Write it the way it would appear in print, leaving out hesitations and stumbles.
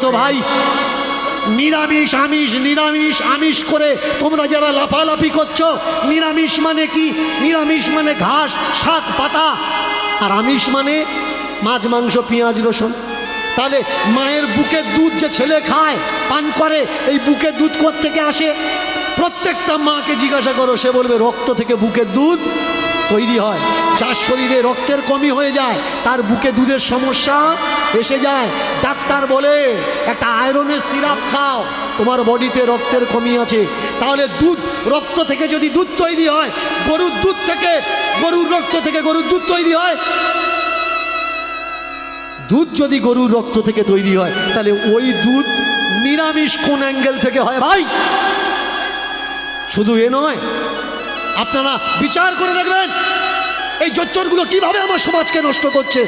তো ভাই, নিরামিষ আমিষ নিরামিষ আমিষ করে তোমরা যারা লাফালাফি করছো, নিরামিষ মানে কি? নিরামিষ মানে ঘাস শাক পাতা, আর আমিষ মানে মাছ মাংস পেঁয়াজ রসুন। তাহলে মায়ের বুকের দুধ যে ছেলে খায় পান করে, এই বুকের দুধ কোত্থেকে আসে? প্রত্যেকটা মাকে জিজ্ঞাসা করো, সে বলবে রক্ত থেকে বুকের দুধ তৈরি হয়। যার শরীরে রক্তের কমি হয়ে যায়, তার বুকে দুধের সমস্যা এসে যায়। ডাক্তার বলে একটা আয়রনের সিরাপ খাও, তোমার বডিতে রক্তের কমি আছে। তাহলে দুধ, রক্ত থেকে যদি দুধ তৈরি হয়, গরুর দুধ থেকে, গরুর রক্ত থেকে গরুর দুধ তৈরি হয়। দুধ যদি গরুর রক্ত থেকে তৈরি হয়, তাহলে ওই দুধ নিরামিষ কোন অ্যাঙ্গেল থেকে হয় ভাই? শুধু এ নয়, আপনারা বিচার করে দেখবেন এই জোচ্চরগুলো কিভাবে আমার সমাজকে নষ্ট করছে।